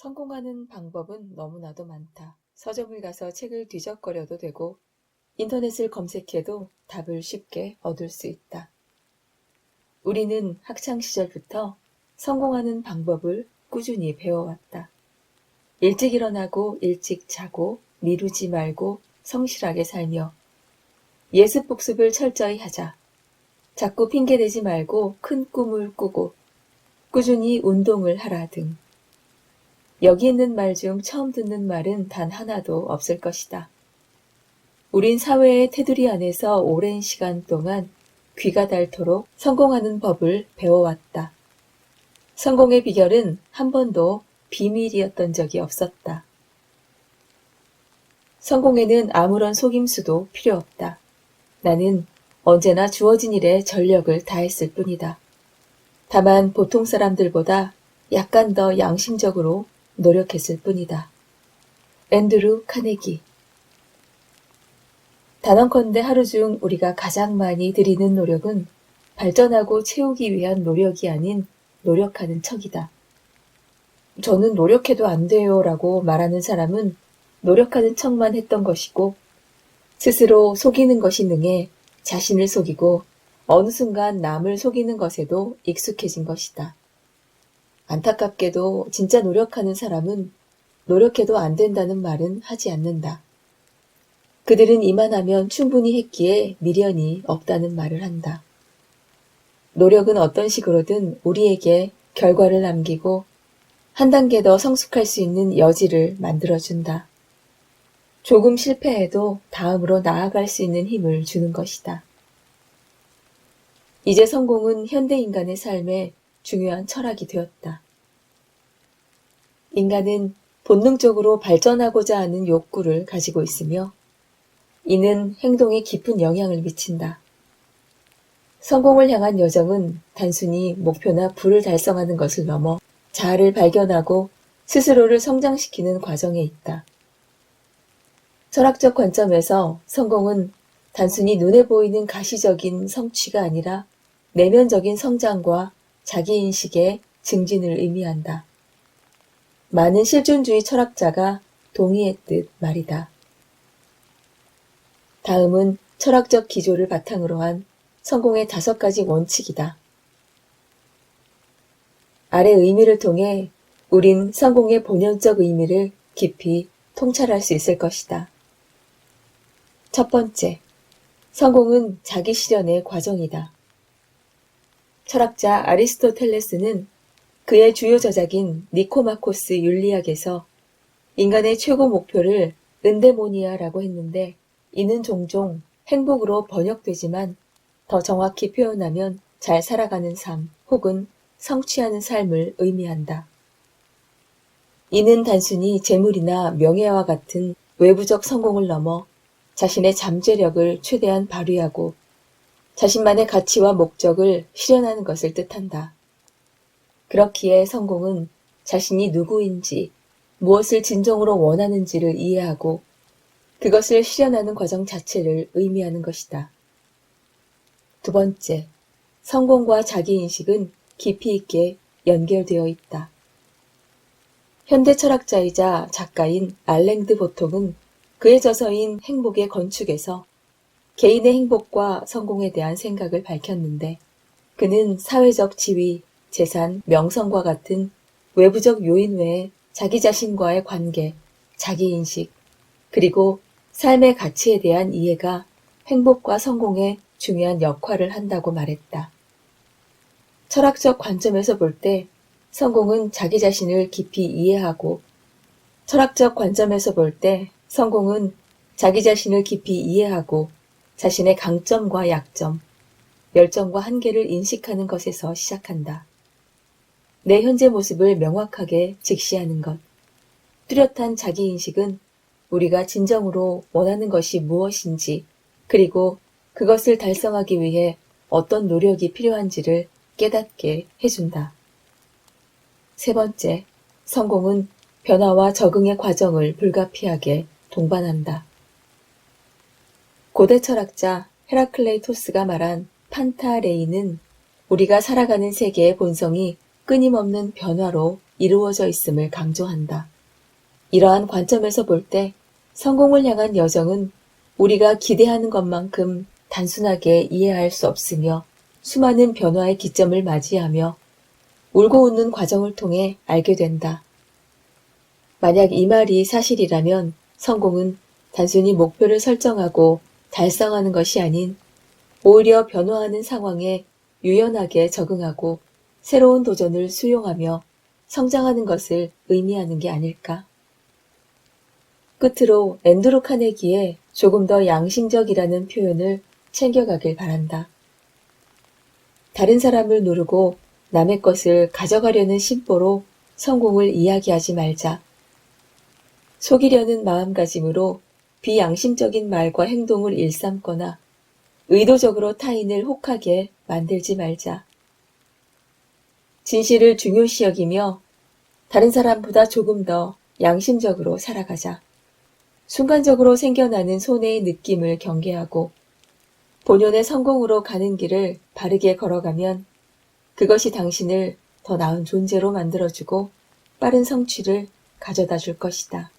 성공하는 방법은 너무나도 많다. 서점을 가서 책을 뒤적거려도 되고 인터넷을 검색해도 답을 쉽게 얻을 수 있다. 우리는 학창시절부터 성공하는 방법을 꾸준히 배워왔다. 일찍 일어나고 일찍 자고 미루지 말고 성실하게 살며 예습 복습을 철저히 하자. 자꾸 핑계대지 말고 큰 꿈을 꾸고 꾸준히 운동을 하라 등. 여기 있는 말 중 처음 듣는 말은 단 하나도 없을 것이다. 우린 사회의 테두리 안에서 오랜 시간 동안 귀가 닳도록 성공하는 법을 배워왔다. 성공의 비결은 한 번도 비밀이었던 적이 없었다. 성공에는 아무런 속임수도 필요 없다. 나는 언제나 주어진 일에 전력을 다했을 뿐이다. 다만 보통 사람들보다 약간 더 양심적으로 노력했을 뿐이다. 앤드루 카네기. 단언컨대 하루 중 우리가 가장 많이 들이는 노력은 발전하고 채우기 위한 노력이 아닌 노력하는 척이다. 저는 노력해도 안 돼요 라고 말하는 사람은 노력하는 척만 했던 것이고 스스로 속이는 것이 능해 자신을 속이고 어느 순간 남을 속이는 것에도 익숙해진 것이다. 안타깝게도 진짜 노력하는 사람은 노력해도 안 된다는 말은 하지 않는다. 그들은 이만하면 충분히 했기에 미련이 없다는 말을 한다. 노력은 어떤 식으로든 우리에게 결과를 남기고 한 단계 더 성숙할 수 있는 여지를 만들어준다. 조금 실패해도 다음으로 나아갈 수 있는 힘을 주는 것이다. 이제 성공은 현대 인간의 삶에 중요한 철학이 되었다. 인간은 본능적으로 발전하고자 하는 욕구를 가지고 있으며 이는 행동에 깊은 영향을 미친다. 성공을 향한 여정은 단순히 목표나 부를 달성하는 것을 넘어 자아를 발견하고 스스로를 성장시키는 과정에 있다. 철학적 관점에서 성공은 단순히 눈에 보이는 가시적인 성취가 아니라 내면적인 성장과 자기인식의 증진을 의미한다. 많은 실존주의 철학자가 동의했듯 말이다. 다음은 철학적 기조를 바탕으로 한 성공의 5가지 원칙이다. 아래 의미를 통해 우린 성공의 본연적 의미를 깊이 통찰할 수 있을 것이다. 첫 번째, 성공은 자기 실현의 과정이다. 철학자 아리스토텔레스는 그의 주요 저작인 니코마코스 윤리학에서 인간의 최고 목표를 은데모니아라고 했는데 이는 종종 행복으로 번역되지만 더 정확히 표현하면 잘 살아가는 삶 혹은 성취하는 삶을 의미한다. 이는 단순히 재물이나 명예와 같은 외부적 성공을 넘어 자신의 잠재력을 최대한 발휘하고 자신만의 가치와 목적을 실현하는 것을 뜻한다. 그렇기에 성공은 자신이 누구인지, 무엇을 진정으로 원하는지를 이해하고 그것을 실현하는 과정 자체를 의미하는 것이다. 두 번째, 성공과 자기인식은 깊이 있게 연결되어 있다. 현대 철학자이자 작가인 알랭드 보통은 그의 저서인 행복의 건축에서 개인의 행복과 성공에 대한 생각을 밝혔는데 그는 사회적 지위, 재산, 명성과 같은 외부적 요인 외에 자기 자신과의 관계, 자기인식, 그리고 삶의 가치에 대한 이해가 행복과 성공에 중요한 역할을 한다고 말했다. 철학적 관점에서 볼 때 성공은 자기 자신을 깊이 이해하고 철학적 관점에서 볼 때 성공은 자기 자신을 깊이 이해하고 자신의 강점과 약점, 열정과 한계를 인식하는 것에서 시작한다. 내 현재 모습을 명확하게 직시하는 것. 뚜렷한 자기인식은 우리가 진정으로 원하는 것이 무엇인지 그리고 그것을 달성하기 위해 어떤 노력이 필요한지를 깨닫게 해준다. 세 번째, 성공은 변화와 적응의 과정을 불가피하게 동반한다. 고대 철학자 헤라클레이토스가 말한 판타레이는 우리가 살아가는 세계의 본성이 끊임없는 변화로 이루어져 있음을 강조한다. 이러한 관점에서 볼 때 성공을 향한 여정은 우리가 기대하는 것만큼 단순하게 이해할 수 없으며 수많은 변화의 기점을 맞이하며 울고 웃는 과정을 통해 알게 된다. 만약 이 말이 사실이라면 성공은 단순히 목표를 설정하고 달성하는 것이 아닌 오히려 변화하는 상황에 유연하게 적응하고 새로운 도전을 수용하며 성장하는 것을 의미하는 게 아닐까. 끝으로 앤드루 카네기의 조금 더 양심적이라는 표현을 챙겨가길 바란다. 다른 사람을 누르고 남의 것을 가져가려는 심보로 성공을 이야기하지 말자. 속이려는 마음가짐으로 비양심적인 말과 행동을 일삼거나 의도적으로 타인을 혹하게 만들지 말자. 진실을 중요시 여기며 다른 사람보다 조금 더 양심적으로 살아가자. 순간적으로 생겨나는 손해의 느낌을 경계하고 본연의 성공으로 가는 길을 바르게 걸어가면 그것이 당신을 더 나은 존재로 만들어주고 빠른 성취를 가져다 줄 것이다.